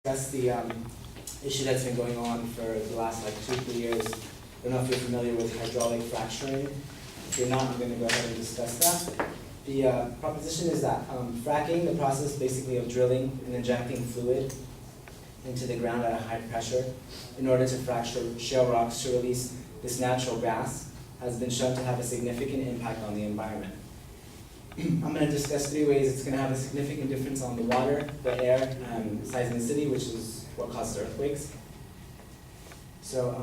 That's the issue that's been going on for the last 2-3 years. I don't know if you're familiar with hydraulic fracturing. If you're not, I'm going to go ahead and discuss that. The proposition is that fracking, the process basically of drilling and injecting fluid into the ground at a high pressure in order to fracture shale rocks to release this natural gas, has been shown to have a significant impact on the environment. I'm going to discuss 3 ways it's going to have a significant difference on the water, the air, and seismicity, which is what causes earthquakes. So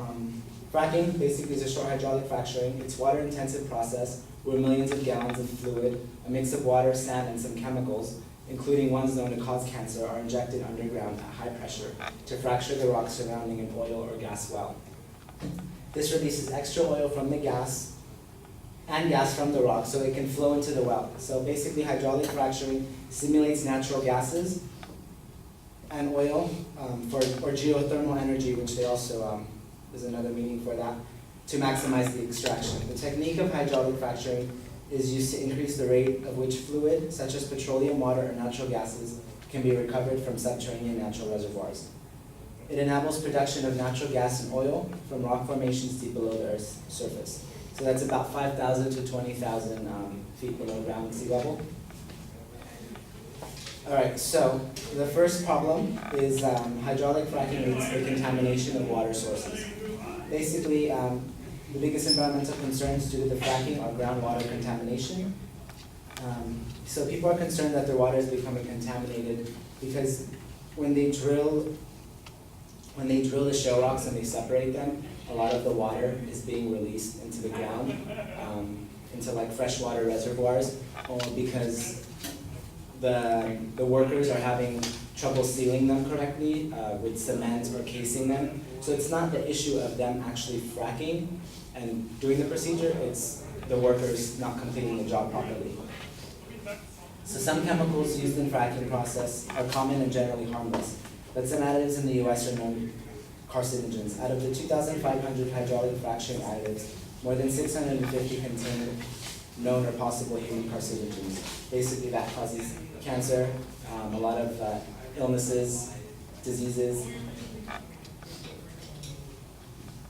fracking basically is a short hydraulic fracturing. It's a water-intensive process where millions of gallons of fluid, a mix of water, sand, and some chemicals, including ones known to cause cancer, are injected underground at high pressure to fracture the rock surrounding an oil or gas well. This releases extra oil from the gas and gas from the rock so it can flow into the well. So basically hydraulic fracturing simulates natural gases and oil or geothermal energy, which they also, is another meaning for that, to maximize the extraction. The technique of hydraulic fracturing is used to increase the rate of which fluid, such as petroleum, water, or natural gases, can be recovered from subterranean natural reservoirs. It enables production of natural gas and oil from rock formations deep below the Earth's surface. So that's about 5,000 to 20,000 feet below ground sea level. All right, so the first problem is hydraulic fracking leads to the contamination of water sources. Basically, the biggest environmental concerns due to the fracking are groundwater contamination. So people are concerned that their water is becoming contaminated because when they drill the shale rocks and they separate them, a lot of the water is being released into the ground, into freshwater reservoirs, because the workers are having trouble sealing them correctly with cement or casing them. So it's not the issue of them actually fracking and doing the procedure, it's the workers not completing the job properly. So some chemicals used in fracking process are common and generally harmless, but some additives in the US are known carcinogens. Out of the 2,500 hydraulic fracturing additives, more than 650 contain known or possible human carcinogens. Basically that causes cancer, a lot of illnesses, diseases.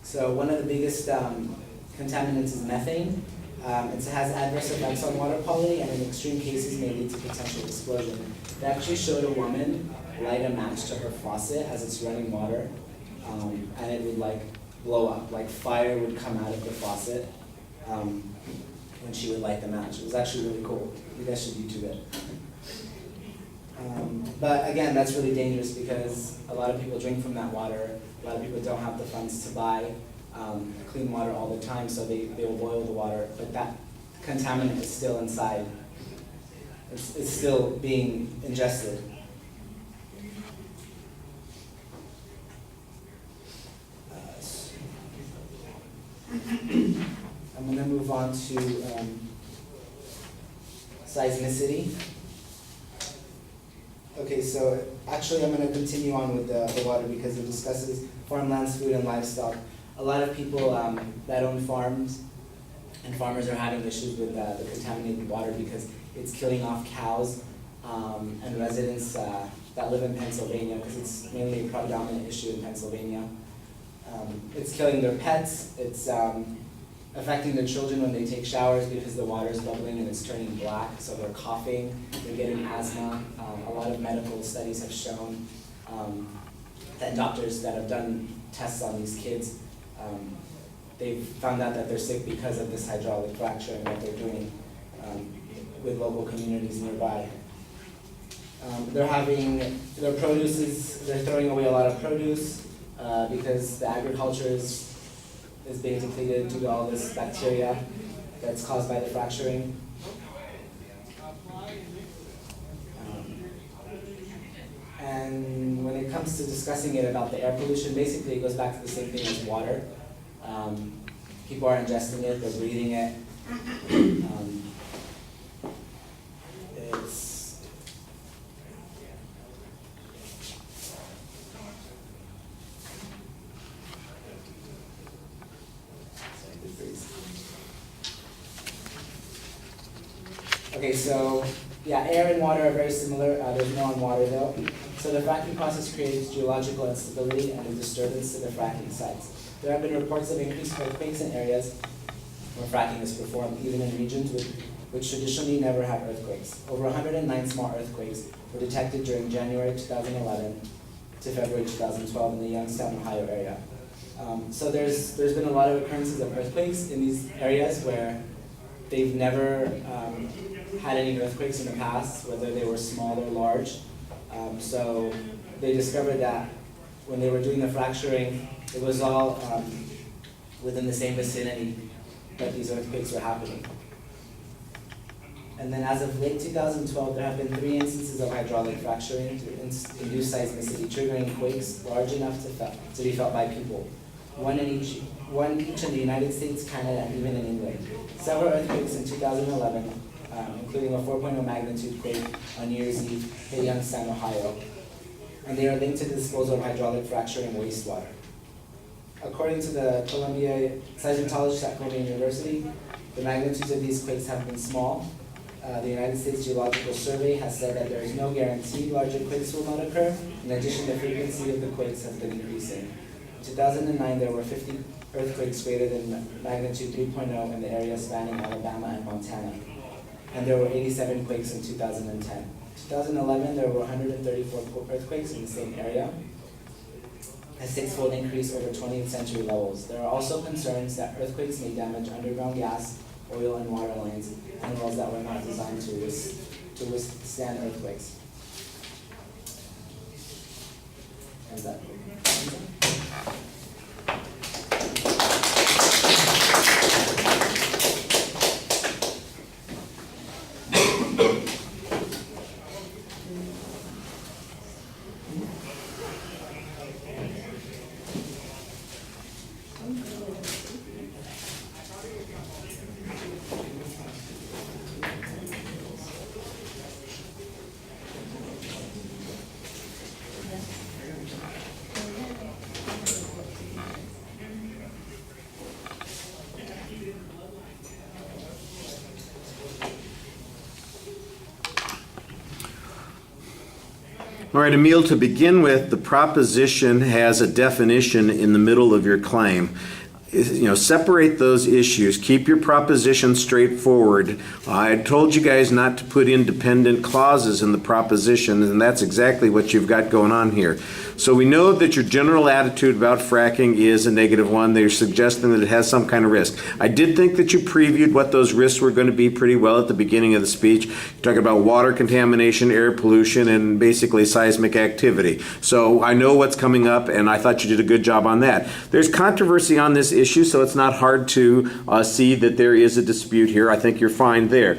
So one of the biggest contaminants is methane. It has adverse effects on water quality and in extreme cases may lead to potential explosion. They actually showed a woman light a match to her faucet as it's running water, and it would blow up, fire would come out of the faucet when she would light the match. It was actually really cool. You guys should YouTube it. But again, that's really dangerous because a lot of people drink from that water. A lot of people don't have the funds to buy clean water all the time, so they will boil the water, but that contaminant is still inside. It's still being ingested. I'm going to move on to seismicity. Okay, so actually I'm going to continue on with the water because it discusses farmlands, food, and livestock. A lot of people that own farms and farmers are having issues with the contaminated water because it's killing off cows and residents that live in Pennsylvania, because it's mainly a predominant issue in Pennsylvania. It's killing their pets. It's affecting the children when they take showers because the water is bubbling and it's turning black, so they're coughing, they're getting asthma. A lot of medical studies have shown that doctors that have done tests on these kids, they've found out that they're sick because of this hydraulic fracture and what they're doing with local communities nearby. They're throwing away a lot of produce because the agriculture is being depleted due to all this bacteria that's caused by the fracturing. And when it comes to discussing it about the air pollution, basically it goes back to the same thing as water. People are ingesting it, they're breathing it. Okay, so yeah, air and water are very similar. There's more on water though. So the fracking process creates geological instability and a disturbance to the fracking sites. There have been reports of increased earthquakes in areas where fracking is performed, even in regions which traditionally never have earthquakes. Over 109 small earthquakes were detected during January 2011 to February 2012 in the Youngstown, Ohio area. So there's been a lot of occurrences of earthquakes in these areas where they've never had any earthquakes in the past, whether they were small or large. So they discovered that when they were doing the fracturing, it was all within the same vicinity that these earthquakes were happening. And then as of late 2012, there have been 3 instances of hydraulic fracturing to induce seismicity, triggering quakes large enough to be felt by people. One each in the United States, Canada, and even in England. Several earthquakes in 2011, including a 4.0 magnitude quake on New Year's Eve, hit Youngstown, Ohio. And they are linked to the disposal of hydraulic fracturing wastewater. According to the Columbia seismologists at Columbia University, the magnitudes of these quakes have been small. The United States Geological Survey has said that there is no guarantee larger quakes will not occur. In addition, the frequency of the quakes has been increasing. In 2009, there were 50 earthquakes greater than magnitude 3.0 in the area spanning Alabama and Montana. And there were 87 quakes in 2010. In 2011, there were 134 earthquakes in the same area, a 6-fold increase over 20th century levels. There are also concerns that earthquakes may damage underground gas, oil, and water lines, and wells that were not designed to withstand earthquakes. And that. All right, Emille, to begin with, the proposition has a definition in the middle of your claim. Separate those issues. Keep your proposition straightforward. I told you guys not to put independent clauses in the proposition, and that's exactly what you've got going on here. So we know that your general attitude about fracking is a negative one. They're suggesting that it has some kind of risk. I did think that you previewed what those risks were going to be pretty well at the beginning of the speech. You're talking about water contamination, air pollution, and basically seismic activity. So I know what's coming up, and I thought you did a good job on that. There's controversy on this issue, so it's not hard to see that there is a dispute here. I think you're fine there.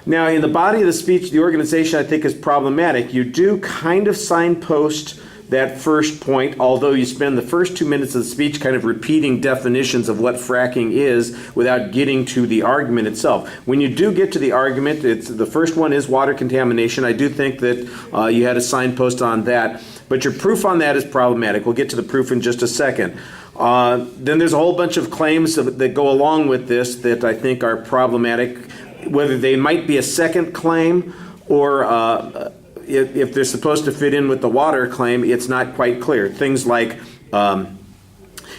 Now, in the body of the speech, the organization I think is problematic. You do kind of signpost that first point, although you spend the first 2 minutes of the speech kind of repeating definitions of what fracking is without getting to the argument itself. When you do get to the argument, the first one is water contamination. I do think that you had a signpost on that, but your proof on that is problematic. We'll get to the proof in just a second. Then there's a whole bunch of claims that go along with this that I think are problematic, whether they might be a second claim or if they're supposed to fit in with the water claim, it's not quite clear. Things like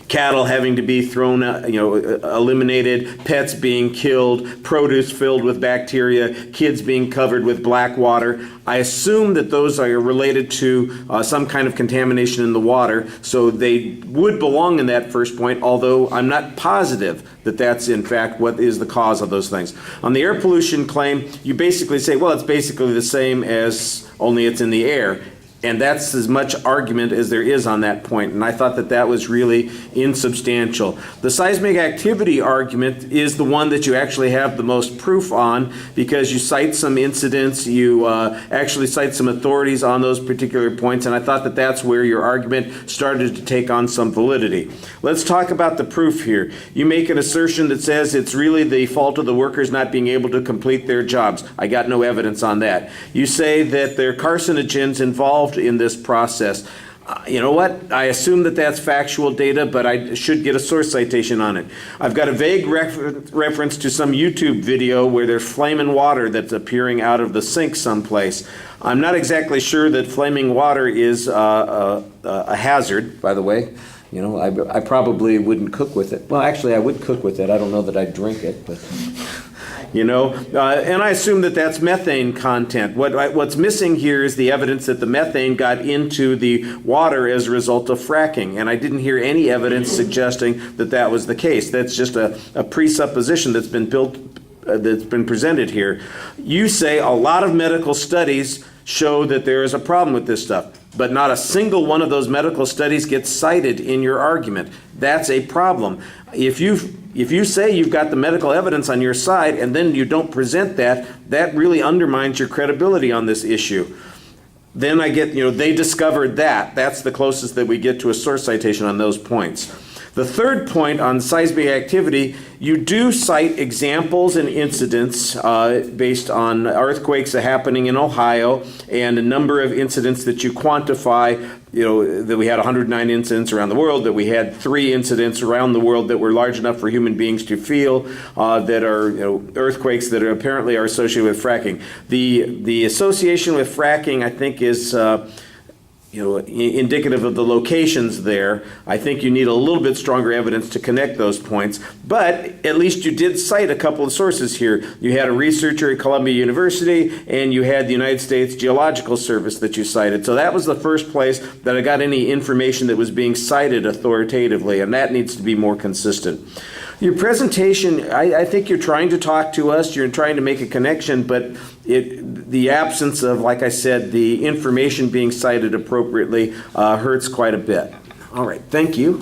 cattle having to be thrown, eliminated, pets being killed, produce filled with bacteria, kids being covered with black water. I assume that those are related to some kind of contamination in the water, so they would belong in that first point, although I'm not positive that that's in fact what is the cause of those things. On the air pollution claim, you basically say, well, it's basically the same as only it's in the air. And that's as much argument as there is on that point. And I thought that that was really insubstantial. The seismic activity argument is the one that you actually have the most proof on, because you cite some incidents, you actually cite some authorities on those particular points, and I thought that that's where your argument started to take on some validity. Let's talk about the proof here. You make an assertion that says it's really the fault of the workers not being able to complete their jobs. I got no evidence on that. You say that there are carcinogens involved in this process. You know what? I assume that that's factual data, but I should get a source citation on it. I've got a vague reference to some YouTube video where there's flaming water that's appearing out of the sink someplace. I'm not exactly sure that flaming water is a hazard, by the way. You know, I probably wouldn't cook with it. Well, actually, I would cook with it. I don't know that I'd drink it, but... You know, and I assume that that's methane content. What's missing here is the evidence that the methane got into the water as a result of fracking, and I didn't hear any evidence suggesting that that was the case. That's just a presupposition that's been built, that's been presented here. You say a lot of medical studies show that there is a problem with this stuff, but not a single one of those medical studies gets cited in your argument. That's a problem. If you say you've got the medical evidence on your side and then you don't present that, that really undermines your credibility on this issue. Then I get, they discovered that. That's the closest that we get to a source citation on those points. The third point on seismic activity, you do cite examples and incidents based on earthquakes happening in Ohio and a number of incidents that you quantify, that we had 109 incidents around the world, that we had 3 incidents around the world that were large enough for human beings to feel, that are earthquakes that apparently are associated with fracking. The association with fracking, I think, is indicative of the locations there. I think you need a little bit stronger evidence to connect those points, but at least you did cite a couple of sources here. You had a researcher at Columbia University, and you had the United States Geological Service that you cited. So that was the first place that I got any information that was being cited authoritatively, and that needs to be more consistent. Your presentation, I think you're trying to talk to us, you're trying to make a connection, but the absence of, like I said, the information being cited appropriately hurts quite a bit. All right, thank you.